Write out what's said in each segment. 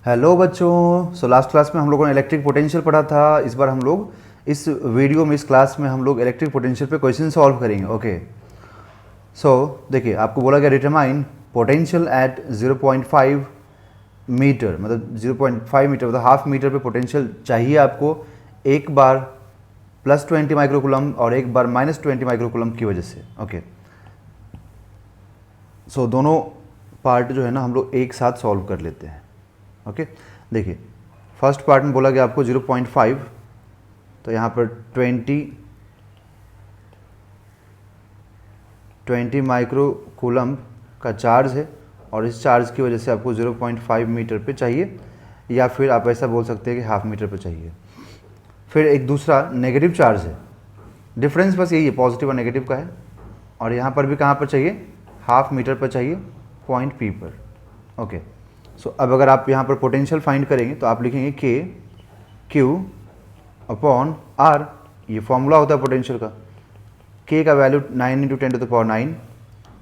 Hello बच्चों। Last class में हम लोगों ने इलेक्ट्रिक पोटेंशियल पढ़ा था। इस बार हम लोग इस वीडियो में, इस क्लास में हम लोग इलेक्ट्रिक पोटेंशियल पे क्वेश्चन सॉल्व करेंगे। ओके, देखिए आपको बोला गया डिटरमाइन पोटेंशियल एट 0.5 मीटर, मतलब 0.5 मीटर मतलब हाफ मीटर पे पोटेंशियल चाहिए आपको, एक बार +20 माइक्रोकूलम और एक बार -20 माइक्रोकूलम की वजह से। ओके, दोनों पार्ट जो है ना हम लोग एक साथ सॉल्व कर लेते हैं। ओके, देखिए फर्स्ट पार्ट में बोला गया आपको 0.5, तो यहाँ पर 20 माइक्रोकूलम का चार्ज है और इस चार्ज की वजह से आपको 0.5 मीटर पे चाहिए, या फिर आप ऐसा बोल सकते हैं कि हाफ मीटर पे चाहिए। फिर एक दूसरा नेगेटिव चार्ज है, डिफरेंस बस यही है, पॉजिटिव और नेगेटिव का है, और यहाँ पर भी कहाँ पर चाहिए, हाफ मीटर पर चाहिए, पॉइंट P पर। ओके, अब अगर आप यहाँ पर पोटेंशियल फाइंड करेंगे तो आप लिखेंगे Q/R, ये फॉर्मूला होता है पोटेंशियल का। K का वैल्यू 9 × 10⁹,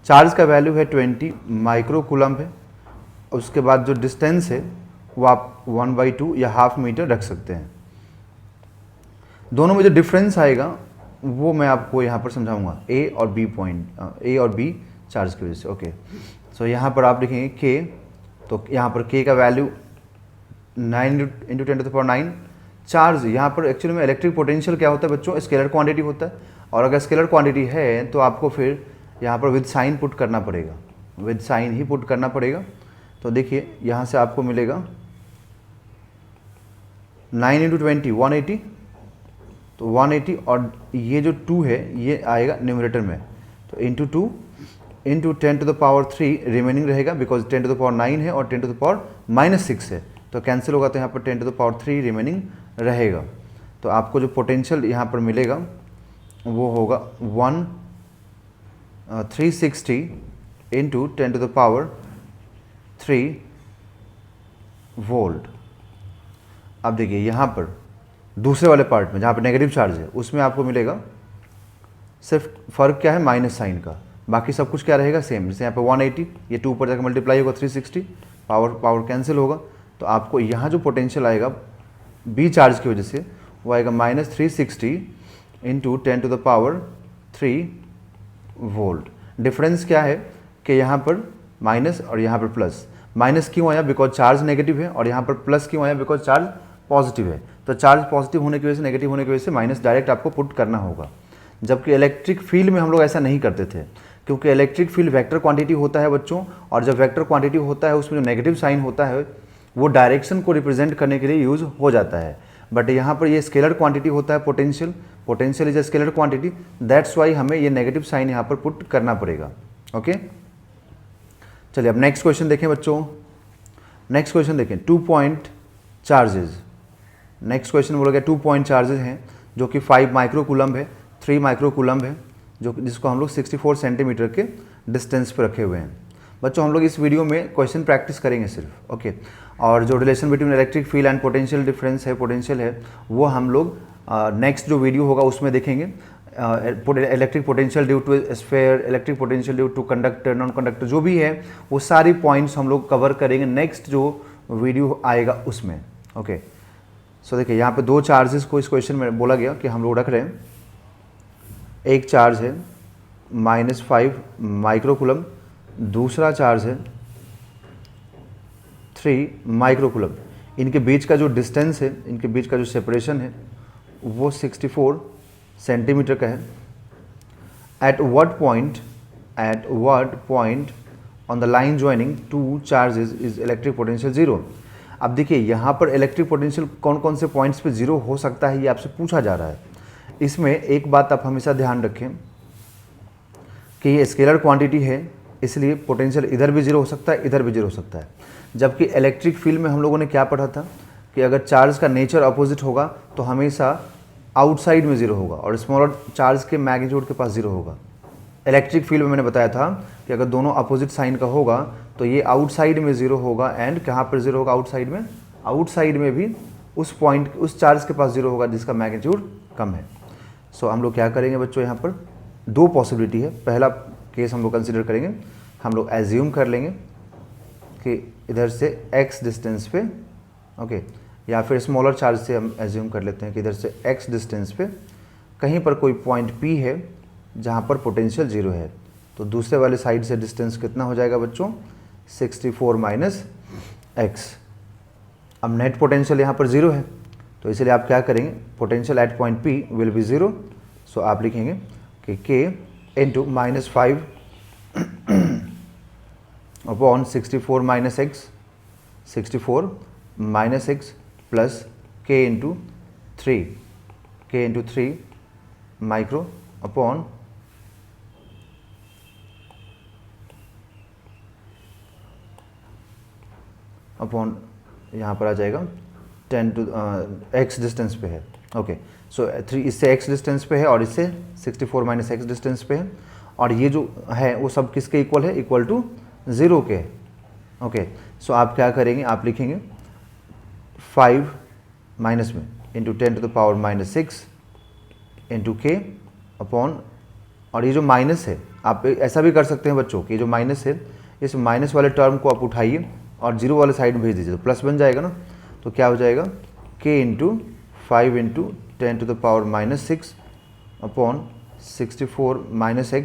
चार्ज का वैल्यू है 20 माइक्रोकूलम है, उसके बाद जो डिस्टेंस है वो आप 1/2 या हाफ मीटर रख सकते हैं। दोनों में जो डिफरेंस आएगा वो मैं आपको यहाँ पर समझाऊंगा, A और B पॉइंट, A और B चार्ज की वजह से। ओके, यहाँ पर आप लिखेंगे K, तो यहाँ पर K का वैल्यू 9 × 10⁹। चार्ज यहाँ पर एक्चुअली में इलेक्ट्रिक पोटेंशियल क्या होता है बच्चों, स्केलर क्वांटिटी होता है, और अगर स्केलर क्वांटिटी है तो आपको फिर यहाँ पर विद साइन पुट करना पड़ेगा, विद साइन ही पुट करना पड़ेगा। तो देखिए यहाँ से आपको मिलेगा 9 × 20 180, तो 180, और ये जो 2 है ये आएगा न्यूमरेटर में, तो इंटू 2 इंटू 10⁻³ रिमेनिंग रहेगा, बिकॉज 10⁻9 है और 10⁻⁻6 है, तो कैंसिल होगा, तो यहाँ पर 10⁻³ रिमेनिंग रहेगा। तो आपको जो पोटेंशियल यहाँ पर मिलेगा वो होगा 360 इंटू 10⁻³ वोल्ट। अब देखिए यहाँ पर दूसरे वाले पार्ट में जहाँ पर नेगेटिव चार्ज है उसमें आपको मिलेगा, सिर्फ फ़र्क क्या है, माइनस साइन का, बाकी सब कुछ क्या रहेगा सेम। जैसे यहाँ पे 180, ये 2 पर जाकर मल्टीप्लाई होगा 360, पावर कैंसिल होगा, तो आपको यहाँ जो पोटेंशियल आएगा बी चार्ज की वजह से वो आएगा -360 इंटू 10⁻³ वोल्ट। डिफरेंस क्या है कि यहाँ पर माइनस और यहाँ पर प्लस। माइनस क्यों आया, बिकॉज चार्ज नेगेटिव है, और यहाँ पर प्लस क्यों आया, बिकॉज चार्ज पॉजिटिव है। तो चार्ज पॉजिटिव होने की वजह से, नेगेटिव होने की वजह से माइनस डायरेक्ट आपको पुट करना होगा, जबकि इलेक्ट्रिक फील्ड में हम लोग ऐसा नहीं करते थे, क्योंकि इलेक्ट्रिक फील्ड वेक्टर क्वांटिटी होता है बच्चों, और जब वेक्टर क्वांटिटी होता है उसमें जो नेगेटिव साइन होता है वो डायरेक्शन को रिप्रेजेंट करने के लिए यूज़ हो जाता है। बट यहाँ पर ये स्केलर क्वांटिटी होता है potential is a scalar quantity, that's why हमें ये नेगेटिव साइन यहाँ पर पुट करना पड़ेगा। ओके, चलिए अब नेक्स्ट क्वेश्चन देखें बच्चों। नेक्स्ट क्वेश्चन देखें, 2 पॉइंट चार्जेस। नेक्स्ट क्वेश्चन बोला गया 2 पॉइंट चार्जेस हैं जो कि 5 माइक्रोकूलम है, 3 माइक्रोकूलम है, जिसको हम लोग 64 सेंटीमीटर के डिस्टेंस पे रखे हुए हैं। बच्चों हम लोग इस वीडियो में क्वेश्चन प्रैक्टिस करेंगे सिर्फ। ओके, और जो relation between electric field and potential difference है, पोटेंशियल है, वो हम लोग नेक्स्ट जो वीडियो होगा उसमें देखेंगे। Electric potential due to sphere, electric potential due to conductor, non conductor, जो भी है वो सारी पॉइंट्स हम लोग कवर करेंगे नेक्स्ट जो वीडियो आएगा उसमें। ओके, देखिए यहाँ पे 2 चार्जेस को इस क्वेश्चन में बोला गया कि हम लोग रख रहे हैं। एक चार्ज है -5 माइक्रोकूलम, दूसरा चार्ज है 3 माइक्रोकूलम। इनके बीच का जो डिस्टेंस है, इनके बीच का जो सेपरेशन है वो 64 सेंटीमीटर का है। At what point on the line joining 2 charges is electric potential 0। अब देखिए यहाँ पर इलेक्ट्रिक पोटेंशियल कौन कौन से पॉइंट्स पे 0 हो सकता है ये आपसे पूछा जा रहा है। इसमें एक बात आप हमेशा ध्यान रखें कि ये स्केलर क्वांटिटी है, इसलिए पोटेंशियल इधर भी 0 हो सकता है, इधर भी 0 हो सकता है। जबकि इलेक्ट्रिक फील्ड में हम लोगों ने क्या पढ़ा था कि अगर चार्ज का नेचर अपोजिट होगा तो हमेशा आउटसाइड में 0 होगा और स्मॉलर चार्ज के मैग्नीट्यूड के पास 0 होगा। इलेक्ट्रिक फील्ड में मैंने बताया था कि अगर दोनों अपोजिट साइन का होगा तो ये आउटसाइड में 0 होगा, एंड कहाँ पर 0 होगा, आउटसाइड में भी उस पॉइंट, उस चार्ज के पास 0 होगा जिसका मैग्नीट्यूड कम है। हम लोग क्या करेंगे बच्चों, यहाँ पर 2 पॉसिबिलिटी है। पहला केस हम लोग कंसिडर करेंगे, हम लोग एज्यूम कर लेंगे कि इधर से x डिस्टेंस पे ओके। या फिर स्मॉलर चार्ज से हम एज्यूम कर लेते हैं कि इधर से x डिस्टेंस पे कहीं पर कोई पॉइंट P है जहाँ पर पोटेंशियल 0 है, तो दूसरे वाले साइड से डिस्टेंस कितना हो जाएगा बच्चों, 64 माइनस x। अब नेट पोटेंशियल यहाँ पर 0 है, तो इसलिए आप क्या करेंगे, potential at point P will be 0, सो आप लिखेंगे कि k into -5 upon 64 minus x, 64 minus x plus k into 3 micro upon यहाँ पर आ जाएगा 10 टू x डिस्टेंस पे है। ओके, सो 3 इससे x डिस्टेंस पे है और इससे 64 माइनस x डिस्टेंस पे है, और ये जो है वो सब किसके इक्वल है, इक्वल टू 0 के है। ओके, सो आप क्या करेंगे, आप लिखेंगे 5 माइनस में into 10 to the power -6 into k upon, और ये जो माइनस है आप ऐसा भी कर सकते हैं बच्चों कि जो माइनस है इस माइनस वाले टर्म को आप उठाइए और 0 वाले साइड में भेज दीजिए, तो प्लस बन जाएगा ना। तो क्या हो जाएगा, k into 5 into 10 to the power -6 upon 64 minus x,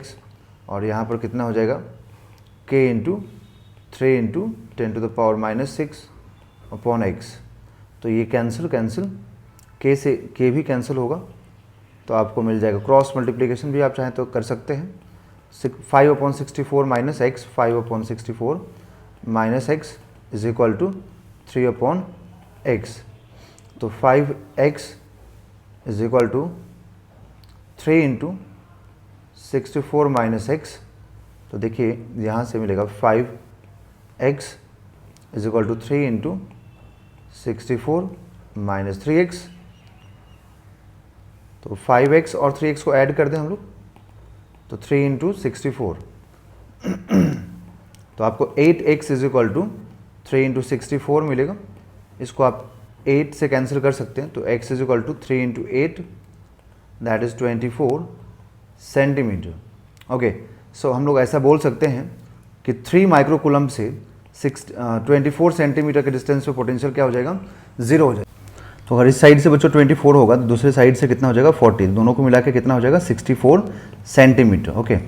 और यहाँ पर कितना हो जाएगा, k into 3 into 10 to the power -6 upon x। तो ये कैंसिल k से k भी कैंसिल होगा, तो आपको मिल जाएगा, क्रॉस मल्टीप्लिकेशन भी आप चाहें तो कर सकते हैं, 5/64 minus x, 5/64 minus x is equal to 3/x। तो 5x is equal to 3 into 64 minus x, तो देखिए यहाँ से मिलेगा 5x is equal to 3 into 64 minus 3x। तो 5x और 3x को ऐड कर दें हम लोग, तो 3 इंटू 64, तो आपको 8x is equal to 3 into 64 मिलेगा। इसको आप 8 से कैंसिल कर सकते हैं, तो x is equal to 3 into 8 that is 24 centimetre. Okay, so हम लोग ऐसा बोल सकते हैं कि 3 माइक्रोकूलम से 24 सेंटीमीटर के डिस्टेंस पे पोटेंशियल क्या हो जाएगा, 0 हो जाएगा। तो अगर इस साइड से बच्चों 24 होगा तो दूसरे साइड से कितना हो जाएगा, 40, दोनों को मिला के कितना हो जाएगा, 64 सेंटीमीटर। ओके,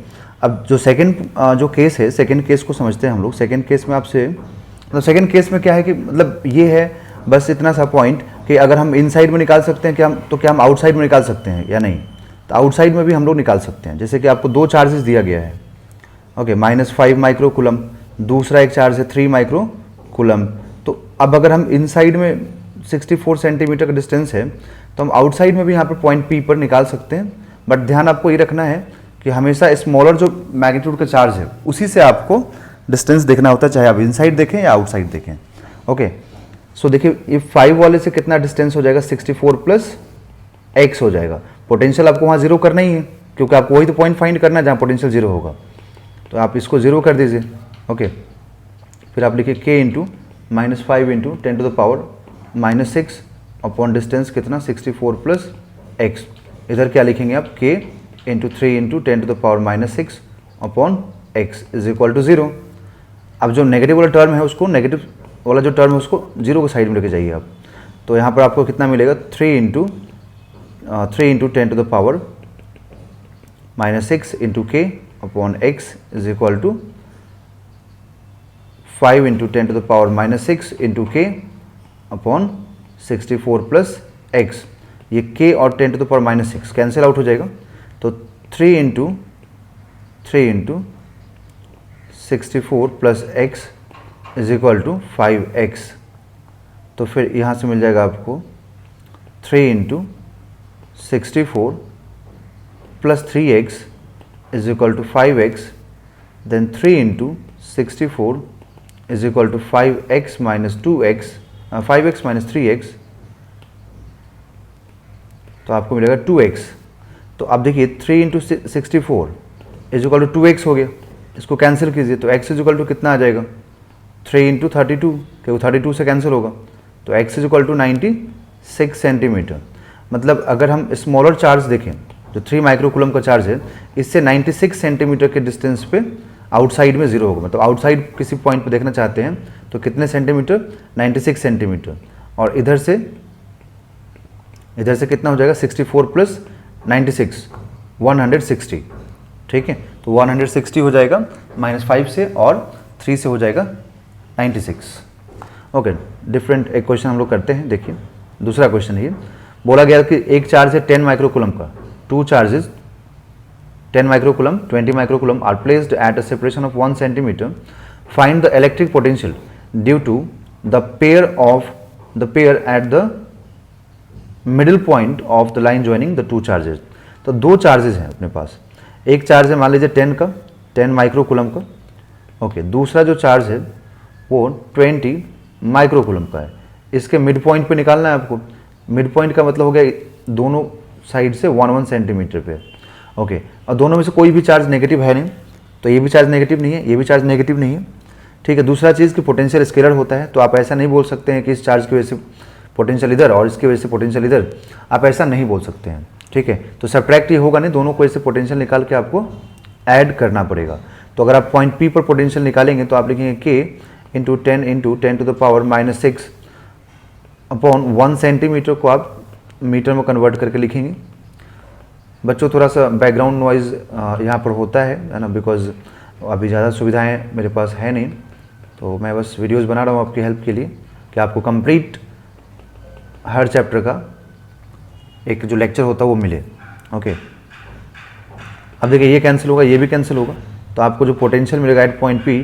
अब जो सेकंड जो केस है, सेकंड केस को समझते हैं हम लोग। सेकंड केस में आपसे, मतलब सेकंड केस में क्या है कि मतलब ये है बस इतना सा पॉइंट कि अगर हम इनसाइड में निकाल सकते हैं, क्या हम आउटसाइड में निकाल सकते हैं या नहीं, तो आउटसाइड में भी हम लोग निकाल सकते हैं। जैसे कि आपको 2 चार्जेस दिया गया है, ओके, -5 माइक्रोकूलम, दूसरा एक चार्ज है 3 माइक्रोकूलम। तो अब अगर हम इनसाइड में 64 सेंटीमीटर का डिस्टेंस है, तो हम आउटसाइड में भी यहाँ पर पॉइंट P पर निकाल सकते हैं। बट ध्यान आपको ये रखना है कि हमेशा स्मॉलर जो मैग्नीट्यूड का चार्ज है उसी से आपको डिस्टेंस देखना होता है, चाहे आप इनसाइड देखें या आउटसाइड देखें। ओके, सो देखिए ये 5 वाले से कितना डिस्टेंस हो जाएगा, 64 प्लस x हो जाएगा। पोटेंशियल आपको वहाँ 0 करना ही है, क्योंकि आपको वही तो पॉइंट फाइंड करना है जहाँ पोटेंशियल 0 होगा, तो आप इसको 0 कर दीजिए। ओके, फिर आप लिखिए k into -5 into 10 to the power -6 upon distance कितना, 64 प्लस x। इधर क्या लिखेंगे आप, k into 3 into 10 to the power -6 upon x is equal to 0। अब जो नेगेटिव वाला टर्म है उसको, नेगेटिव वाला जो टर्म है उसको 0 के साइड में लेके जाइए आप। तो यहाँ पर आपको कितना मिलेगा, 3 into 10 to the power -6 into k upon x is equal to 5 into 10 to the power -6 into k upon 64 plus x। ये k और 10 to the power -6 cancel out हो जाएगा, तो 3 into 64 plus x is equal to 5x। तो फिर यहाँ से मिल जाएगा आपको 3 into 64 plus 3x is equal to 5x, then 3 into 64 is equal to 5x minus 2x, 5x minus 3x, तो आपको मिलेगा 2x। तो अब देखिए 3 into 64 is equal to 2x हो गया, इसको कैंसिल कीजिए, तो x इज इक्वल टू कितना आ जाएगा, 3 इंटू 32, क्योंकि 32 से कैंसिल होगा, तो x is equal to 96 centimetre. मतलब अगर हम स्मॉलर चार्ज देखें, जो 3 माइक्रोकूलम का चार्ज है, इससे 96 सेंटीमीटर के डिस्टेंस पे आउटसाइड में 0 होगा। मतलब आउटसाइड किसी पॉइंट पे देखना चाहते हैं तो कितने सेंटीमीटर, 96 सेंटीमीटर। और इधर से कितना हो जाएगा 64 प्लस 96 160, ठीक है। तो 160 हो जाएगा -5 से और 3 से हो जाएगा 96। ओके, डिफरेंट एक क्वेश्चन हम लोग करते हैं। देखिए दूसरा क्वेश्चन है, ये बोला गया कि एक चार्ज है 10 माइक्रोकूलम का, 2 charges 10 microcoulomb 20 microcoulomb are placed at a separation of 1 centimetre, find the electric potential due to the pair at the middle point of the line joining the 2 charges. तो 2 charges हैं अपने पास, एक charge है मान लीजिए 10 का, 10 microcoulomb का, okay. दूसरा जो चार्ज है वो 20 माइक्रोकूलम का है। इसके मिड पॉइंट पे निकालना है आपको। मिड पॉइंट का मतलब हो गया दोनों साइड से 1 सेंटीमीटर पे, ओके। और दोनों में से कोई भी चार्ज नेगेटिव है नहीं, तो ये भी चार्ज नेगेटिव नहीं है, ये भी चार्ज नेगेटिव नहीं है, ठीक है। दूसरा चीज़ कि पोटेंशियल स्केलर होता है, तो आप ऐसा नहीं बोल सकते हैं कि इस चार्ज की वजह से पोटेंशियल इधर और इसकी वजह से पोटेंशियल इधर, आप ऐसा नहीं बोल सकते हैं, ठीक है। तो सबट्रैक्ट ये होगा नहीं, दोनों को ऐसे पोटेंशियल निकाल के आपको ऐड करना पड़ेगा। तो अगर आप पॉइंट पी पर पोटेंशियल निकालेंगे तो आप लिखेंगे k into 10 to the power -6 upon 1 centimetre को आप मीटर में कन्वर्ट करके लिखेंगे। बच्चों थोड़ा सा बैकग्राउंड नॉइज़ यहाँ पर होता है ना, बिकॉज अभी ज़्यादा सुविधाएं मेरे पास है नहीं, तो मैं बस वीडियोस बना रहा हूँ आपकी हेल्प के लिए कि आपको कंप्लीट हर चैप्टर का एक जो लेक्चर होता है वो मिले, ओके। अब देखिए ये कैंसिल होगा, ये भी कैंसिल होगा, तो आपको जो पोटेंशियल मिलेगा एट पॉइंट पी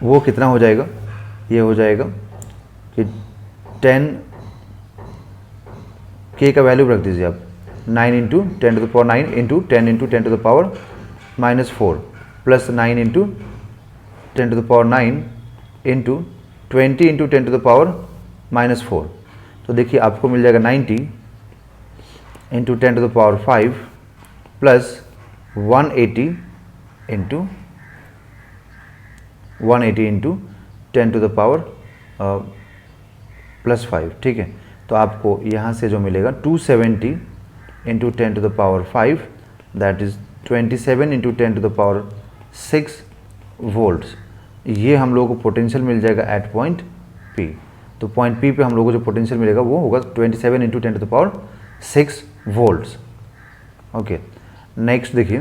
वो कितना हो जाएगा, ये हो जाएगा कि 10 k का वैल्यू रख दीजिए आप 9 into 10 to the power 9 into 10 into 10 to the power -4 plus 9 into 10 to the power 9 into 20 into 10 to the power -4। तो देखिए आपको मिल जाएगा 90 into 10 to the power 5 plus 180 into 10 to the power +5, ठीक है। तो आपको यहाँ से जो मिलेगा 270 into 10 to the power 5 that is 27 into 10 to the power 6 volts. ये हम लोगों को पोटेंशियल मिल जाएगा एट पॉइंट पी। तो पॉइंट पी पे हम लोगों को जो पोटेंशियल मिलेगा वो होगा 27 into 10 to the power 6 volts, okay. Next देखिए,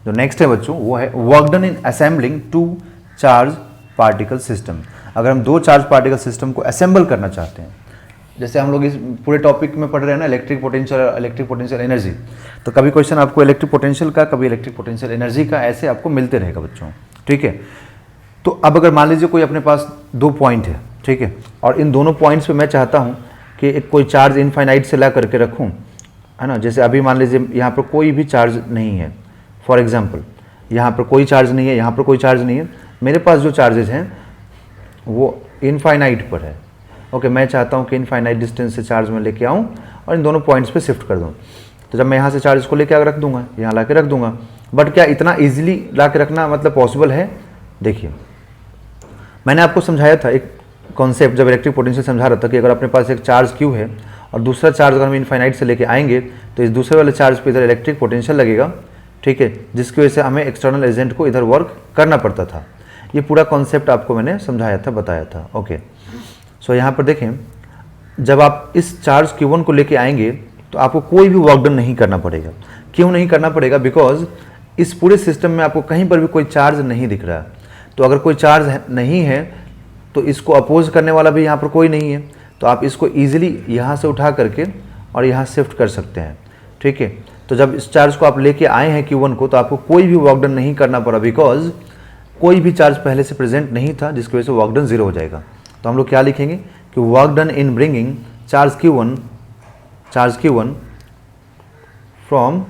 जो नेक्स्ट है बच्चों वो है work done in assembling 2 charge particle system. अगर हम 2 चार्ज पार्टिकल सिस्टम को असेंबल करना चाहते हैं, जैसे हम लोग इस पूरे टॉपिक में पढ़ रहे हैं ना इलेक्ट्रिक पोटेंशियल एनर्जी, तो कभी क्वेश्चन आपको इलेक्ट्रिक पोटेंशियल का, कभी इलेक्ट्रिक पोटेंशियल एनर्जी का, ऐसे आपको मिलते रहेगा बच्चों, ठीक है। तो अब अगर मान लीजिए कोई अपने पास 2 पॉइंट है, ठीक है, और इन दोनों पॉइंट्स पे मैं चाहता हूँ कि एक कोई चार्ज इनफाइनाइट से ला करके रखूँ, है ना। जैसे अभी मान लीजिए यहाँ पर कोई भी चार्ज नहीं है, फॉर एग्जाम्पल यहाँ पर कोई चार्ज नहीं है, यहाँ पर कोई चार्ज नहीं है, मेरे पास जो चार्जेस हैं वो इनफाइनाइट पर है, ओके। मैं चाहता हूँ कि इनफाइनाइट डिस्टेंस से चार्ज में लेके आऊँ और इन दोनों पॉइंट्स पे शिफ्ट कर दूँ। तो जब मैं यहाँ से चार्ज को लेके आकर रख दूंगा, यहाँ ला के रख दूंगा, बट क्या इतना ईजिली ला के रखना मतलब पॉसिबल है? देखिए मैंने आपको समझाया था एक कॉन्सेप्ट जब इलेक्ट्रिक पोटेंशियल समझा रहा था कि अगर अपने पास एक चार्ज क्यू है और दूसरा चार्ज अगर हम इनफाइनाइट से लेके आएंगे तो इस दूसरे वाले चार्ज पे इधर इलेक्ट्रिक पोटेंशियल लगेगा, ठीक है, जिसकी वजह से हमें एक्सटर्नल एजेंट को इधर वर्क करना पड़ता था। ये पूरा कॉन्सेप्ट आपको मैंने समझाया था, बताया था, ओके। सो यहाँ पर देखें, जब आप इस चार्ज Q1 को लेके आएंगे तो आपको कोई भी वर्क डन नहीं करना पड़ेगा। क्यों नहीं करना पड़ेगा? बिकॉज इस पूरे सिस्टम में आपको कहीं पर भी कोई चार्ज नहीं दिख रहा है। तो अगर कोई चार्ज नहीं है तो इसको अपोज करने वाला भी यहाँ पर कोई नहीं है, तो आप इसको ईजिली यहाँ से उठा करके और यहाँ शिफ्ट कर सकते हैं, ठीक है। तो जब इस चार्ज को आप लेके आए हैं Q1 को तो आपको कोई भी वर्क डन नहीं करना पड़ा, बिकॉज कोई भी चार्ज पहले से प्रेजेंट नहीं था, जिसकी वजह से वर्क डन 0 हो जाएगा। तो हम लोग क्या लिखेंगे कि work done in bringing charge Q1 from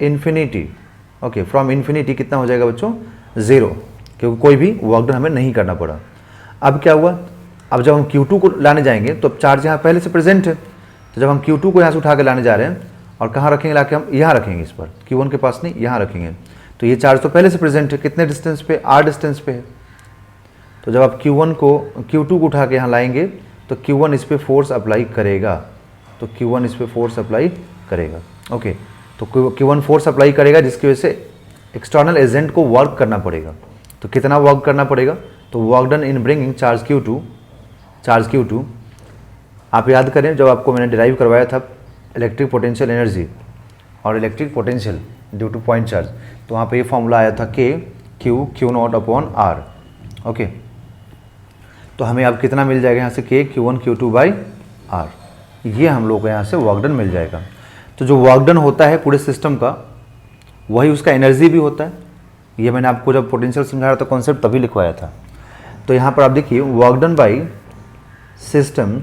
infinity, okay, from infinity कितना हो जाएगा बच्चों? 0, क्योंकि कोई भी वर्क डन हमें नहीं करना पड़ा। अब क्या हुआ, अब जब हम Q2 को लाने जाएंगे तो अब चार्ज यहाँ पहले से प्रेजेंट है, तो जब हम Q2 को यहाँ से उठा के लाने जा रहे हैं और कहाँ रखेंगे, लाके हम यहाँ रखेंगे, इस पर Q1 के पास नहीं, यहाँ रखेंगे। तो ये चार्ज तो पहले से प्रेजेंट है, कितने डिस्टेंस पे? r डिस्टेंस पे है। तो जब आप Q2 को उठा के यहाँ लाएंगे तो Q1 इस पर फोर्स अप्लाई करेगा, तो Q1 इस पर फोर्स अप्लाई करेगा, ओके। तो Q1 फोर्स अप्लाई करेगा, जिसकी वजह से एक्सटर्नल एजेंट को वर्क करना पड़ेगा। तो कितना वर्क करना पड़ेगा? तो work done in bringing charge Q2 आप याद करें जब आपको मैंने डिराइव करवाया था इलेक्ट्रिक पोटेंशियल एनर्जी और electric potential due two point charge, तो वहाँ पे ये फॉर्मूला आया था K Q not upon R। Okay, तो हमें अब कितना मिल जाएगा यहाँ से K Q1 Q2 by R, ये हम लोग को यहाँ से वर्क डन मिल जाएगा। तो जो वर्क डन होता है पूरे सिस्टम का वही उसका एनर्जी भी होता है। ये मैंने आपको जब पोटेंशियल समझा रहा था कॉन्सेप्ट तभी लिखवाया था। तो यहाँ पर आप देखिए वर्क डन बाई सिस्टम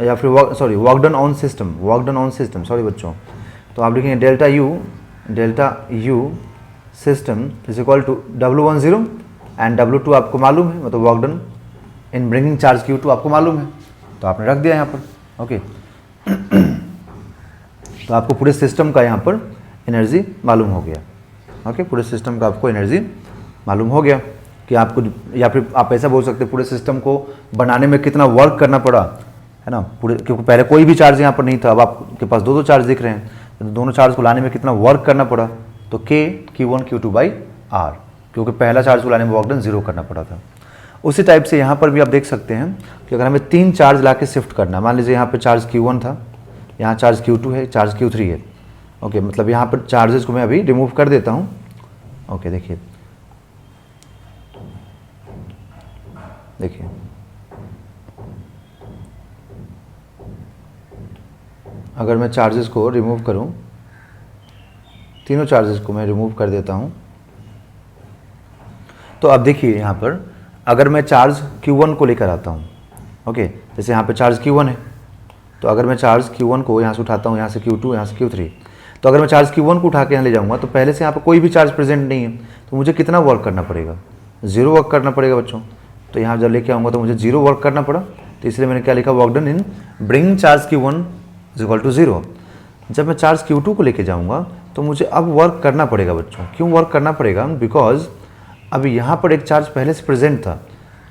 या फिर work done on system, sorry बच्चों, तो आप लिखेंगे delta U system is equal to W10 and W2 आपको मालूम है, मतलब work done in bringing charge Q2 आपको मालूम है, तो आपने रख दिया यहाँ पर। ओके तो आपको पूरे सिस्टम का यहाँ पर एनर्जी मालूम हो गया। ओके, पूरे सिस्टम का आपको एनर्जी मालूम हो गया कि आपको, या फिर आप ऐसा बोल सकते हैं पूरे सिस्टम को बनाने में कितना वर्क करना पड़ा, है ना, पूरे, क्योंकि पहले कोई भी चार्ज यहाँ पर नहीं था, अब आपके पास दो चार्ज दिख रहे हैं, तो दोनों चार्ज को लाने में कितना वर्क करना पड़ा, तो K Q1 Q2 by R, क्योंकि पहला चार्ज को लाने में वर्क डन 0 करना पड़ा था। उसी टाइप से यहाँ पर भी आप देख सकते हैं कि अगर हमें 3 चार्ज ला के शिफ्ट करना है, मान लीजिए यहाँ पर चार्ज Q1 था, यहाँ चार्ज Q2 है, चार्ज Q3 है। ओके, मतलब यहाँ पर चार्जेस को मैं अभी रिमूव कर देता हूँ। ओके, देखिए अगर मैं चार्जेस को रिमूव करूं, तीनों चार्जेस को मैं रिमूव कर देता हूं, तो अब देखिए यहाँ पर अगर मैं चार्ज Q1 को लेकर आता हूं, ओके, जैसे यहाँ पे चार्ज Q1 है, तो अगर मैं चार्ज Q1 को यहाँ से उठाता हूँ, यहाँ से Q2, यहाँ से Q3, तो अगर मैं चार्ज Q1 को उठा के यहाँ ले जाऊँगा तो पहले से यहाँ पर कोई भी चार्ज प्रेजेंट नहीं है, तो मुझे कितना वर्क करना पड़ेगा, 0 वर्क करना पड़ेगा बच्चों। तो यहाँ जब लेके आऊँगा तो मुझे 0 वर्क करना पड़ा, तो इसलिए मैंने क्या लिखा, work done in bringing charge Q1 is equal to 0। जब मैं चार्ज Q2 को लेके जाऊँगा तो मुझे अब वर्क करना पड़ेगा बच्चों। क्यों वर्क करना पड़ेगा, बिकॉज अभी यहाँ पर एक चार्ज पहले से प्रेजेंट था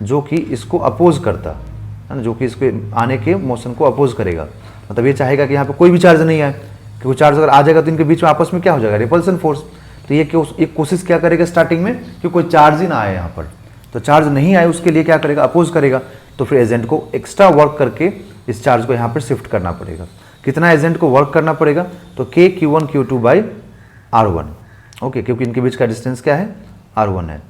जो कि इसको अपोज करता है ना, जो कि इसके आने के मोशन को अपोज करेगा। मतलब ये चाहेगा कि यहाँ पे कोई भी चार्ज नहीं आए, क्योंकि चार्ज अगर आ जाएगा तो इनके बीच में आपस में क्या हो जाएगा, रिपल्सन फोर्स। तो ये कोशिश क्या करेगा स्टार्टिंग में कि कोई चार्ज ही ना आए यहाँ पर, तो चार्ज नहीं आए उसके लिए क्या करेगा, अपोज करेगा। तो फिर एजेंट को एक्स्ट्रा वर्क करके इस चार्ज को यहाँ पर शिफ्ट करना पड़ेगा। कितना एजेंट को वर्क करना पड़ेगा, तो K Q1 Q2 by R1। Okay, क्योंकि इनके बीच का डिस्टेंस क्या है, R1 है।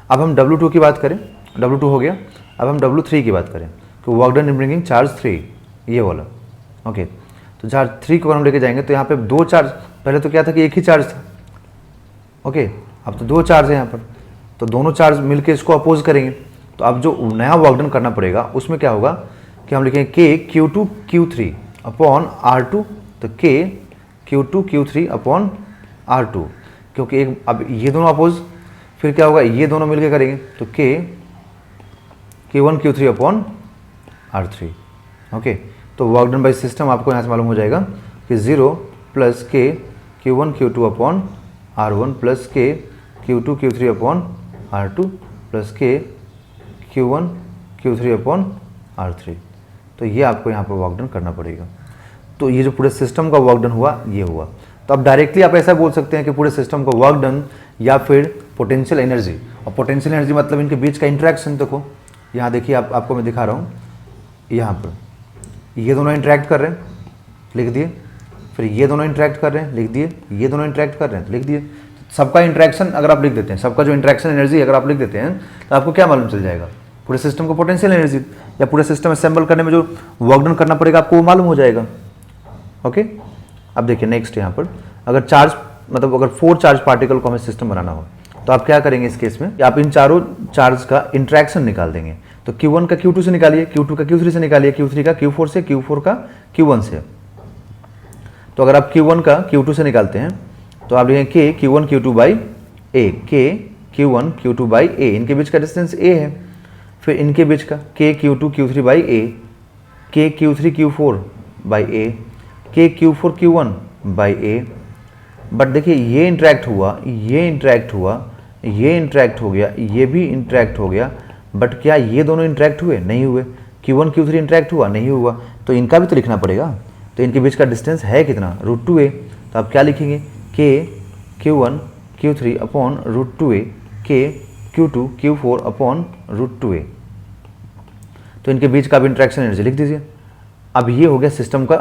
अब हम W2 की बात करें, W2 हो गया। अब हम W3 की बात करें कि work done in bringing charge 3, ये वाला। ओके, तो चार्ज 3 को हम लेके जाएंगे तो यहाँ पे 2 चार्ज, पहले तो क्या था कि एक ही चार्ज था। ओके, अब तो 2 चार्ज है यहाँ पर, तो दोनों चार्ज मिलके इसको अपोज करेंगे। तो अब जो नया वर्क डन करना पड़ेगा उसमें क्या होगा कि हम लिखेंगे K Q2 Q3 upon R2, तो K Q2 Q3 upon R2, क्योंकि एक अब ये दोनों अपोज, फिर क्या होगा, ये दोनों मिलके करेंगे तो K Q1 Q3 upon R3। Okay, तो वर्क डन बाय सिस्टम आपको यहाँ से मालूम हो जाएगा कि 0 plus K Q1 Q2 upon R1 plus K Q2 Q3 upon R2 plus K Q1 Q3 upon R3। तो ये आपको यहाँ पर वर्क डन करना पड़ेगा। तो ये जो पूरे सिस्टम का वर्क डन हुआ, ये हुआ। तो अब डायरेक्टली आप ऐसा बोल सकते हैं कि पूरे सिस्टम का वर्क डन या फिर पोटेंशियल एनर्जी। और पोटेंशियल एनर्जी मतलब इनके बीच का इंटरेक्शन। देखो यहाँ देखिए, आपको मैं दिखा रहा हूँ, यहाँ पर ये दोनों इंटरेक्ट कर रहे हैं, लिख दिए। फिर ये दोनों इंटरेक्ट कर रहे हैं, लिख दिए। ये दोनों इंटरेक्ट कर रहे हैं, लिख दिए। सबका इंटरेक्शन अगर आप लिख देते हैं, सबका जो इंटरेक्शन एनर्जी अगर आप लिख देते हैं, तो आपको क्या मालूम चल जाएगा, पूरे सिस्टम को पोटेंशियल एनर्जी या पूरे सिस्टम असेंबल करने में जो वर्क डन करना पड़ेगा आपको वो मालूम हो जाएगा। ओके, अब देखिए नेक्स्ट यहाँ पर अगर चार्ज, मतलब अगर 4 चार्ज पार्टिकल को हमें सिस्टम बनाना हो तो आप क्या करेंगे इस केस में, आप इन चारों चार्ज का इंटरेक्शन निकाल देंगे। तो Q1 का Q2 से निकालिए, Q2 का Q3 से निकालिए, Q3 का Q4 से, Q4 का Q1 से। तो अगर आप Q1 का Q2 से निकालते हैं तो आप लिखेंगे K Q1 Q2 by A, K Q1 Q2 by A, इनके बीच का डिस्टेंस A है। फिर इनके बीच का K Q2 Q3 by A, K Q3 Q4 by A, K Q4 Q1 by A। But देखिए ये इंटरेक्ट हुआ, ये इंटरेक्ट हुआ, ये इंटरेक्ट हो गया, ये भी इंटरेक्ट हो गया, बट क्या ये दोनों इंटरेक्ट हुए, नहीं हुए। Q1 Q3 इंटरेक्ट हुआ, नहीं हुआ, तो इनका भी तो लिखना पड़ेगा। तो इनके बीच का डिस्टेंस है कितना, √2a। तो आप क्या लिखेंगे, K Q1 Q3 upon √2a, K Q2 Q4 upon √2a। तो इनके बीच का भी इंटरेक्शन एनर्जी लिख दीजिए। अब ये हो गया सिस्टम का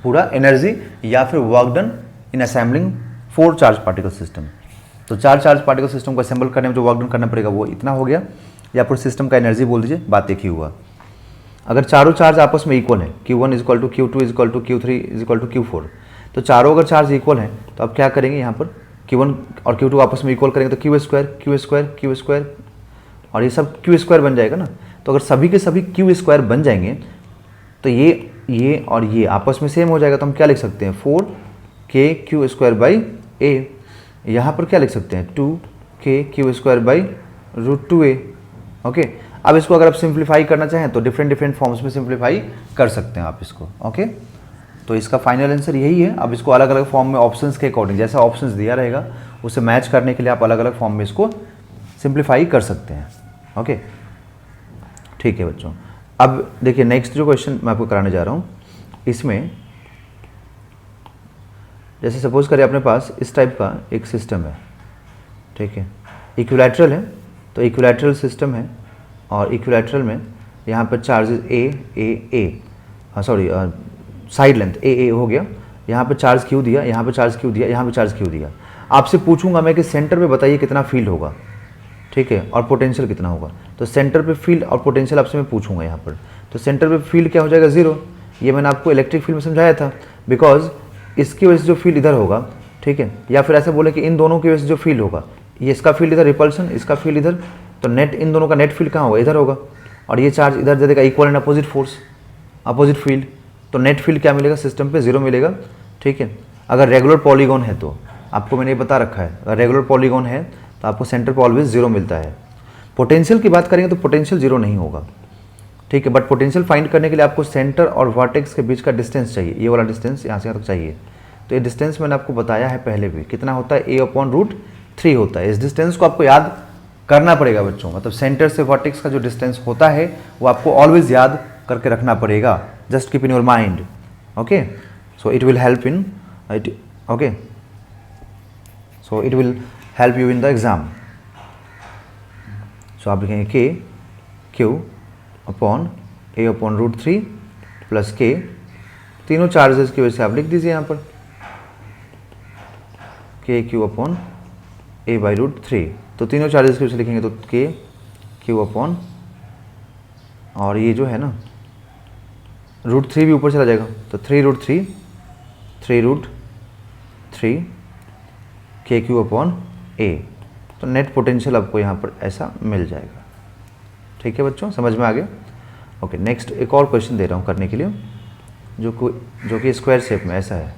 पूरा एनर्जी या फिर work done in assembling 4 charge particle system. तो 4 चार्ज पार्टिकल सिस्टम को असेंबल करने में जो वर्क डन करना पड़ेगा वो इतना हो गया, या पूरे सिस्टम का एनर्जी बोल दीजिए, बात एक ही हुआ। अगर चारों चार्ज आपस में इक्वल है, Q1 is equal to Q2 is equal to Q3 is equal to Q4, तो चारों अगर चार्ज इक्वल हैं तो आप क्या करेंगे, यहाँ पर Q1 और Q2 आपस में इक्वल करेंगे तो Q square Q square Q square और ये सब Q स्क्वायर बन जाएगा ना। तो अगर सभी के सभी Q स्क्वायर बन जाएंगे तो ये और ये आपस में सेम हो जाएगा, तो हम क्या लिख सकते हैं 4k Q square by a। यहाँ पर क्या लिख सकते हैं 2k Q square by √2a। Okay, अब इसको अगर आप सिंप्लीफाई करना चाहें तो डिफरेंट फॉर्म्स में सिंप्लीफाई कर सकते हैं आप इसको। ओके, तो इसका फाइनल आंसर यही है। अब इसको अलग अलग फॉर्म में ऑप्शंस के अकॉर्डिंग, जैसा ऑप्शंस दिया रहेगा उसे मैच करने के लिए आप अलग अलग फॉर्म में इसको सिंप्लीफाई कर सकते हैं। ओके, ठीक है बच्चों। अब देखिए नेक्स्ट जो क्वेश्चन मैं आपको कराने जा रहा हूँ, इसमें जैसे सपोज करें अपने पास इस टाइप का एक सिस्टम है, ठीक है, इक्विलैटरल है, तो इक्विलैटरल सिस्टम है और इक्विलैटरल में यहाँ पर चार्जेस साइड लेंथ ए हो गया, यहाँ पर चार्ज क्यू दिया, यहाँ पर चार्ज क्यू दिया, यहाँ पर चार्ज क्यू दिया। आपसे पूछूंगा मैं कि सेंटर पे बताइए कितना फील्ड होगा, ठीक है, और पोटेंशियल कितना होगा। तो सेंटर पे फील्ड और पोटेंशियल आपसे मैं पूछूंगा यहाँ पर, तो सेंटर पे फील्ड क्या हो जाएगा 0। ये मैंने आपको इलेक्ट्रिक फील्ड में समझाया था, बिकॉज इसकी वजह से जो फील्ड इधर होगा, ठीक है, या फिर ऐसे बोले कि इन दोनों की वजह से जो फील्ड होगा, ये इसका फील्ड इधर रिपल्सन, इसका फील्ड इधर, तो नेट इन दोनों का नेट फील्ड कहाँ होगा, इधर होगा, और ये चार्ज इधर दे देगा equal and opposite force, opposite field, तो नेट फील्ड क्या मिलेगा सिस्टम पे 0 मिलेगा। ठीक है, अगर रेगुलर पॉलीगॉन है तो आपको मैंने ये बता रखा है, अगर रेगुलर पॉलीगॉन है तो आपको सेंटर पे ऑलवेज 0 मिलता है। पोटेंशियल की बात करेंगे तो पोटेंशियल 0 नहीं होगा, ठीक है, बट पोटेंशियल फाइंड करने के लिए आपको सेंटर और वर्टेक्स के बीच का डिस्टेंस चाहिए, ये वाला डिस्टेंस यहाँ से यहाँ तक चाहिए। तो ये डिस्टेंस मैंने आपको बताया है पहले भी, कितना होता है a/√3 होता है। इस डिस्टेंस को आपको याद करना पड़ेगा बच्चों, मतलब सेंटर से वर्टेक्स का जो डिस्टेंस होता है वो आपको ऑलवेज याद करके रखना पड़ेगा, just keep in your mind. Okay, so it will help in it, okay, so it will help you in the exam. So आप लिखेंगे Q/A/√3 प्लस K, तीनों चार्जेस की वजह से आप लिख दीजिए यहाँ पर KQ/A/√3, तो तीनों चार्जेस की वजह से लिखेंगे तो KQ/ और ये जो है ना √3 भी ऊपर चला जाएगा, तो 3√3 KQ/A, तो नेट पोटेंशियल आपको यहाँ पर ऐसा मिल जाएगा। ठीक है बच्चों, समझ में आ गया। ओके, नेक्स्ट एक और क्वेश्चन दे रहा हूँ करने के लिए, जो कि स्क्वायर शेप में ऐसा है।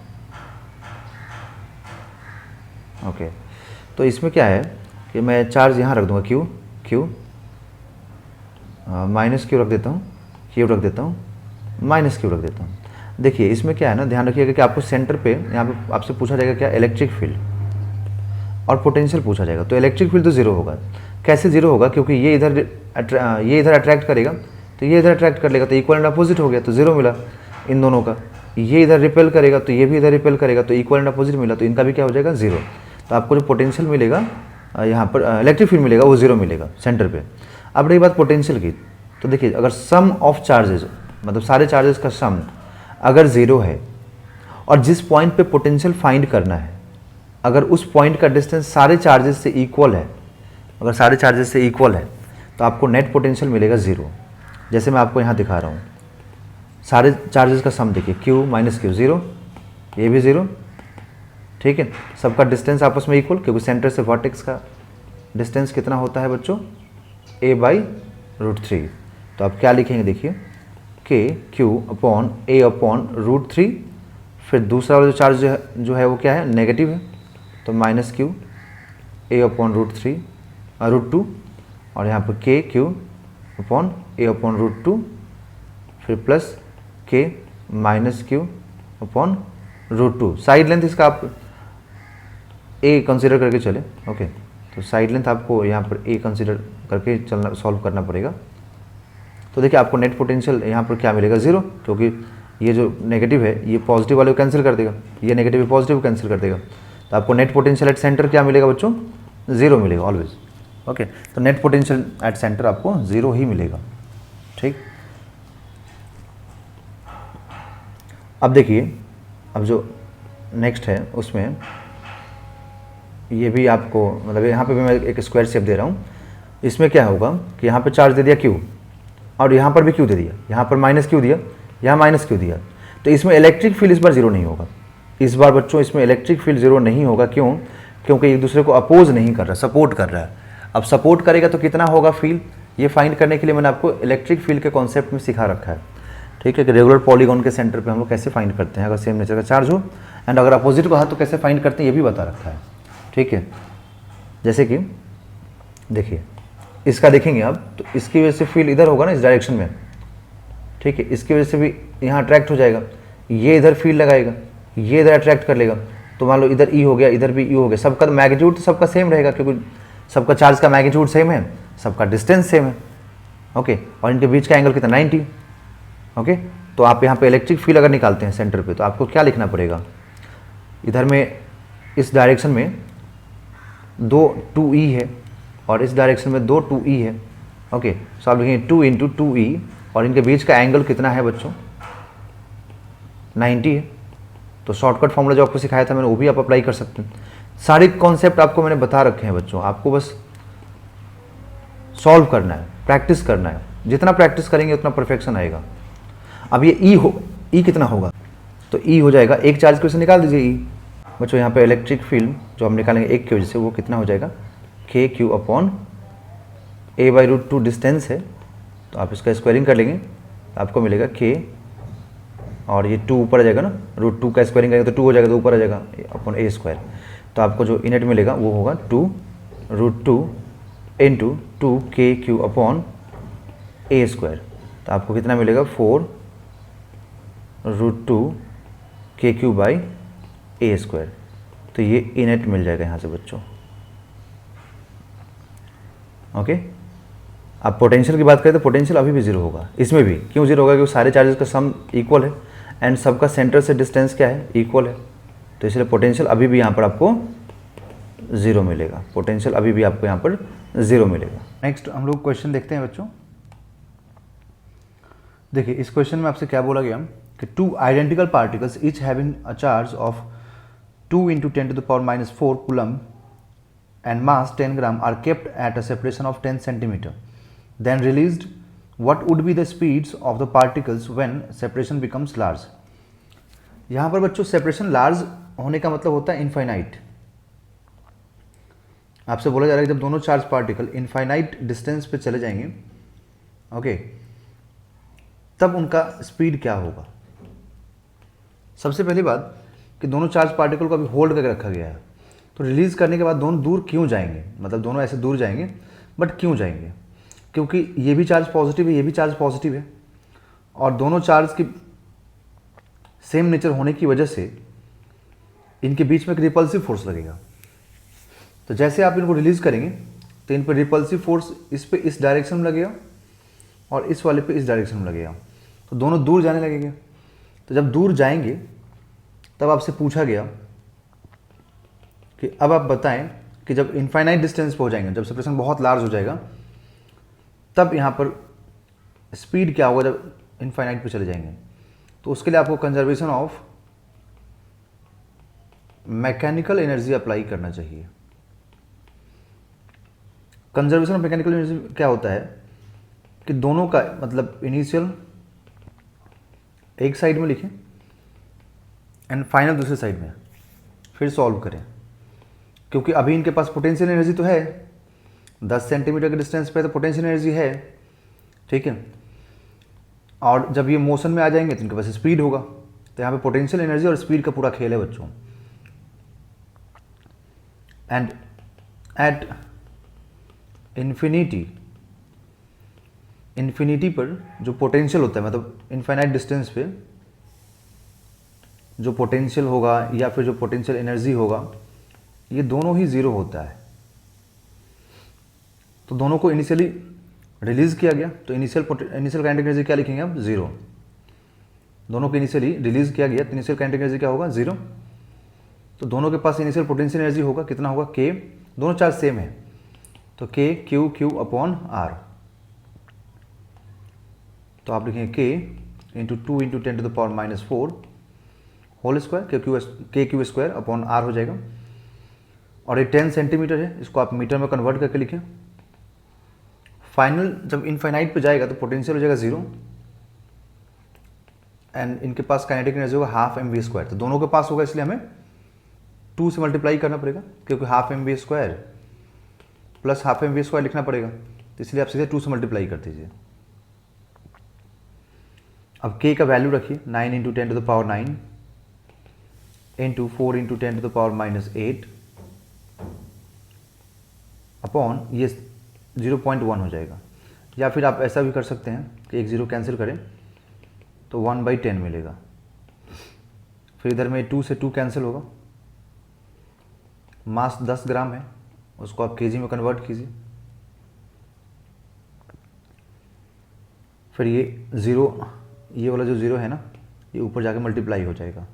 ओके, तो इसमें क्या है कि मैं चार्ज यहाँ रख दूँगा Q माइनस Q रख देता हूँ, Q रख देता हूँ, माइनस Q रख देता हूँ। देखिए इसमें क्या है ना, ध्यान रखिएगा कि आपको सेंटर पे यहाँ पे आपसे पूछा जाएगा क्या, इलेक्ट्रिक फील्ड और पोटेंशियल पूछा जाएगा। तो इलेक्ट्रिक फील्ड तो 0 होगा। कैसे 0 होगा, क्योंकि ये इधर अट्रैक्ट करेगा तो ये इधर अट्रैक्ट कर लेगा, तो इक्वल एंड अपोजिट हो गया, तो 0 मिला इन दोनों का। ये इधर रिपेल करेगा तो ये भी इधर रिपेल करेगा, तो इक्वल एंड अपोजिट मिला, तो इनका भी क्या हो जाएगा 0। तो आपको जो पोटेंशियल मिलेगा यहाँ पर इलेक्ट्रिक फील्ड मिलेगा वो 0 मिलेगा सेंटर पे। अब रही बात पोटेंशियल की, तो देखिए अगर सम ऑफ चार्जेस, मतलब सारे चार्जेस का सम अगर 0 है और जिस पॉइंट पे पोटेंशियल फाइंड करना है, अगर उस पॉइंट का डिस्टेंस सारे चार्जेस से इक्वल है, अगर सारे चार्जेस से इक्वल है तो आपको नेट पोटेंशियल मिलेगा 0। जैसे मैं आपको यहाँ दिखा रहा हूँ, सारे चार्जेस का सम देखिए Q माइनस Q 0, ये भी 0, ठीक है, सबका डिस्टेंस आपस में इक्वल, क्योंकि सेंटर से वर्टेक्स का डिस्टेंस कितना होता है बच्चों A/√3। तो आप क्या लिखेंगे देखिए KQ/A/√3, फिर दूसरा वाला जो चार्ज जो है वो क्या है, नेगेटिव है, तो माइनस Q A/√2 और यहाँ पर KQ/A/√2, फिर plus K minus Q/√2। Side length इसका आप A कंसीडर करके चले। ओके, तो साइड लेंथ आपको यहाँ पर A कंसीडर करके चलना, सॉल्व करना पड़ेगा। तो देखिए आपको नेट पोटेंशियल यहाँ पर क्या मिलेगा 0, क्योंकि ये जो नेगेटिव है ये पॉजिटिव वाले को कैंसिल कर देगा, ये नेगेटिव पॉजिटिव को कैंसिल कर देगा, तो आपको नेट पोटेंशियल एट सेंटर क्या मिलेगा बच्चों 0 मिलेगा ऑलवेज। ओके, तो नेट पोटेंशियल एट सेंटर आपको 0 ही मिलेगा। ठीक, अब देखिए, अब जो नेक्स्ट है उसमें ये भी आपको मतलब यहाँ पे भी मैं एक स्क्वायर शेप दे रहा हूँ। इसमें क्या होगा कि यहाँ पे चार्ज दे दिया क्यू और यहाँ पर भी क्यू दे दिया, यहाँ पर माइनस क्यू दिया, यहाँ माइनस क्यू दिया, तो इसमें इलेक्ट्रिक फील्ड इस बार जीरो नहीं होगा। इस बार बच्चों इसमें इलेक्ट्रिक फील्ड जीरो नहीं होगा। क्यों? क्योंकि एक दूसरे को अपोज नहीं कर रहा, सपोर्ट कर रहा है। अब सपोर्ट करेगा तो कितना होगा फील्ड, ये फाइंड करने के लिए मैंने आपको इलेक्ट्रिक फील्ड के कॉन्सेप्ट में सिखा रखा है। ठीक है कि रेगुलर पॉलीगॉन के सेंटर पे हम लोग कैसे फाइंड करते हैं अगर सेम नेचर का चार्ज हो, एंड अगर अपोजिट को है तो कैसे फाइंड करते हैं ये भी बता रखा है। ठीक है, जैसे कि देखिए इसका देखेंगे आप, तो इसकी वजह से फील्ड इधर होगा ना इस डायरेक्शन में। ठीक है, इसकी वजह से भी यहाँ अट्रैक्ट हो जाएगा, ये इधर फील्ड लगाएगा, ये इधर अट्रैक्ट कर लेगा, तो मान लो इधर ई हो गया, इधर भी ई हो गया। सबका मैग्नीट्यूड तो सबका सेम रहेगा क्योंकि सबका चार्ज का मैग्नीट्यूड सेम है, सबका डिस्टेंस सेम है। ओके, और इनके बीच का एंगल कितना 90। ओके, तो आप यहाँ पे इलेक्ट्रिक फील्ड अगर निकालते हैं सेंटर पे तो आपको क्या लिखना पड़ेगा, इधर में इस डायरेक्शन में 2E है और इस डायरेक्शन में 2E है। ओके, सो आप लिखेंगे 2 × 2E और इनके बीच का एंगल कितना है बच्चों, 90 है। तो शॉर्टकट फॉर्मूला जो आपको सिखाया था मैंने वो भी आप अप्लाई कर सकते हैं। सारे कॉन्सेप्ट आपको मैंने बता रखे हैं बच्चों, आपको बस सॉल्व करना है, प्रैक्टिस करना है। जितना प्रैक्टिस करेंगे उतना परफेक्शन आएगा। अब ये ई कितना होगा, तो ई हो जाएगा, एक चार्ज की वजह से निकाल दीजिए ई बच्चों। यहाँ पे इलेक्ट्रिक फील्ड जो हम निकालेंगे एक की वजह से वो कितना हो जाएगा, KQ/A/√2 डिस्टेंस है, तो आप इसका स्क्वायरिंग कर लेंगे तो आपको मिलेगा K, और ये 2 ऊपर आ जाएगा ना, √2 का स्क्वायरिंग करेंगे तो 2 हो जाएगा, तो ऊपर आ जाएगा /A²। तो आपको जो इनेट मिलेगा वो होगा 2√2 × 2KQ/A²। तो आपको कितना मिलेगा 4√2 KQ/A²। तो ये इनेट मिल जाएगा यहाँ से बच्चों। ओके, अब पोटेंशियल की बात करें तो पोटेंशियल अभी भी जीरो होगा, इसमें भी क्यों जीरो होगा, क्योंकि सारे चार्जेस का सम इक्वल है एंड सबका सेंटर से डिस्टेंस क्या है, इक्वल है। तो इसलिए पोटेंशियल अभी भी यहाँ पर आपको जीरो मिलेगा, पोटेंशियल अभी भी आपको यहाँ पर जीरो मिलेगा। नेक्स्ट हम लोग क्वेश्चन देखते हैं बच्चों। देखिए इस क्वेश्चन में आपसे क्या बोला गया कि 2 identical particles each having a charge of 2 × 10⁻⁴ coulomb and mass 10 gram are kept at a separation of 10 centimeter, then released, what would be the speeds of the particles when separation becomes large? यहाँ पर बच्चों separation large होने का मतलब होता है infinite. आपसे बोला जा रहा है जब दोनों चार्ज पार्टिकल इनफाइनाइट डिस्टेंस पे चले जाएंगे, ओके, तब उनका स्पीड क्या होगा। सबसे पहली बात कि दोनों चार्ज पार्टिकल को अभी होल्ड करके रखा गया है, तो रिलीज़ करने के बाद दोनों दूर क्यों जाएंगे, मतलब दोनों ऐसे दूर जाएंगे, बट क्यों जाएंगे, क्योंकि ये भी चार्ज पॉजिटिव है, ये भी चार्ज पॉजिटिव है, और दोनों चार्ज की सेम नेचर होने की वजह से इनके बीच में एक रिपल्सिव फोर्स लगेगा। तो जैसे आप इनको रिलीज़ करेंगे तो इन पर रिपल्सिव फोर्स इस पे इस डायरेक्शन में लगेगा और इस वाले पे इस डायरेक्शन में लगेगा, तो दोनों दूर जाने लगेंगे। तो जब दूर जाएंगे तब आपसे पूछा गया कि अब आप बताएं कि जब इनफाइनाइट डिस्टेंस पे हो जाएंगे, जब सेपरेशन बहुत लार्ज हो जाएगा, तब यहाँ पर स्पीड क्या होगा जब इनफाइनाइट पे चले जाएंगे। तो उसके लिए आपको conservation of mechanical energy apply करना चाहिए। कंजर्वेशन ऑफ मैकेनिकल एनर्जी क्या होता है कि दोनों का मतलब इनिशियल एक साइड में लिखें एंड फाइनल दूसरे साइड में, फिर सॉल्व करें, क्योंकि अभी इनके पास पोटेंशियल एनर्जी तो है 10 सेंटीमीटर के डिस्टेंस पे, तो पोटेंशियल एनर्जी है, ठीक है। और जब ये मोशन में आ जाएंगे तो इनके पास स्पीड होगा। तो यहाँ पे पोटेंशियल एनर्जी और स्पीड का पूरा खेल है बच्चों। एंड एट इन्फिनिटी पर जो पोटेंशियल होता है, मतलब इनफाइनाइट डिस्टेंस पे जो पोटेंशियल होगा या फिर जो पोटेंशियल एनर्जी होगा, ये दोनों ही जीरो होता है। तो दोनों को इनिशियली रिलीज किया गया, तो इनिशियल काइनेटिक एनर्जी क्या लिखेंगे आप, जीरो। दोनों को इनिशियली रिलीज किया गया तो इनिशियल काइनेटिक एनर्जी क्या होगा, जीरो। तो दोनों के पास इनिशियल पोटेंशियल एनर्जी होगा, कितना होगा, के, दोनों चार्ज सेम है, तो KQ/R। तो आप लिखेंगे K × 2 × 10⁻⁴ होल स्क्वायर के क्यू स्क्वायर अपॉन आर हो जाएगा। और ये 10 सेंटीमीटर है, इसको आप मीटर में कन्वर्ट करके लिखें। फाइनल जब इनफाइनाइट पे जाएगा तो पोटेंशियल हो जाएगा 0 एंड इनके पास काइनेटिक एनर्जी होगा हाफ एम वी स्क्वायर। तो दोनों के पास होगा, इसलिए हमें 2 से मल्टीप्लाई करना पड़ेगा, क्योंकि half M V square plus half M V square लिखना पड़ेगा, तो इसलिए आप सीधे 2 से मल्टीप्लाई कर दीजिए। अब k का वैल्यू रखिए 9 into 10 to the power 9 into 4 into 10 to the power -8 upon ये 0.1 हो जाएगा। या फिर आप ऐसा भी कर सकते हैं कि एक 0 कैंसिल करें तो 1/10 मिलेगा। फिर इधर में 2 से 2 कैंसिल होगा। मास 10 ग्राम है, उसको आप केजी में कन्वर्ट कीजिए। फिर ये 0, ये वाला जो 0 है ना, ये ऊपर जाके मल्टीप्लाई हो जाएगा।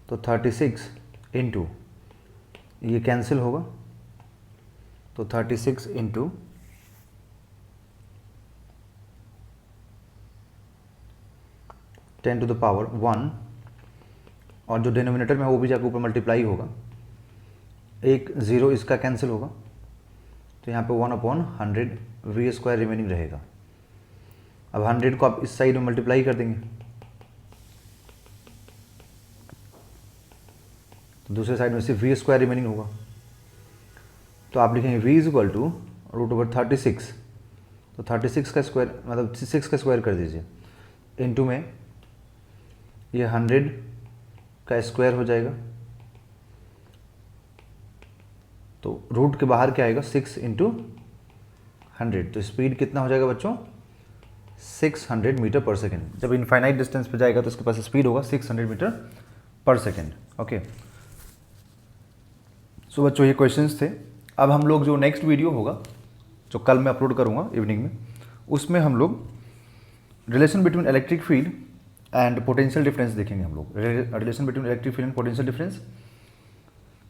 तो 36 इंटू ये कैंसिल होगा, तो 36 इंटू 10 टू द पावर 1, और जो डिनोमिनेटर में है वो भी जाकर ऊपर मल्टीप्लाई होगा। एक 0 इसका कैंसिल होगा, तो यहाँ पे 1/100 वी स्क्वायर रिमेनिंग रहेगा। अब 100 को आप इस साइड में मल्टीप्लाई कर देंगे, तो दूसरे साइड में सिर्फ वी स्क्वायर रिमेनिंग होगा। तो आप लिखेंगे v इज इक्वल टू √36, तो 36 का स्क्वायर मतलब 6 का स्क्वायर कर दीजिए, इनटू में ये 100 का स्क्वायर हो जाएगा। तो रूट के बाहर क्या आएगा 6 इंटू 100। तो स्पीड कितना हो जाएगा बच्चों 600 मीटर पर सेकेंड। जब इनफाइनाइट डिस्टेंस पे जाएगा तो इसके पास स्पीड होगा 600 मीटर पर सेकेंड। ओके, सो बच्चों ये क्वेश्चंस थे। अब हम लोग जो नेक्स्ट वीडियो होगा जो कल मैं अपलोड करूँगा इवनिंग में, उसमें हम लोग relation between electric field and potential difference देखेंगे। हम लोग relation between electric field and potential difference,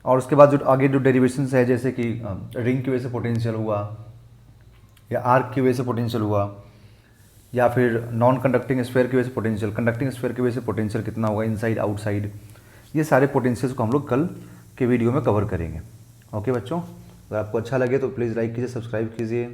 और उसके बाद जो आगे जो डेरिवेशंस है, जैसे कि रिंग की वजह से पोटेंशियल हुआ, या आर्क की वजह से पोटेंशियल हुआ, या फिर नॉन कंडक्टिंग स्फीयर की वजह से पोटेंशियल, कंडक्टिंग स्फीयर की वजह से पोटेंशियल कितना होगा, इनसाइड आउटसाइड, ये सारे पोटेंशियल्स को हम लोग कल के वीडियो में कवर करेंगे। ओके बच्चों, अगर आपको अच्छा लगे तो प्लीज़ लाइक कीजिए, सब्सक्राइब कीजिए।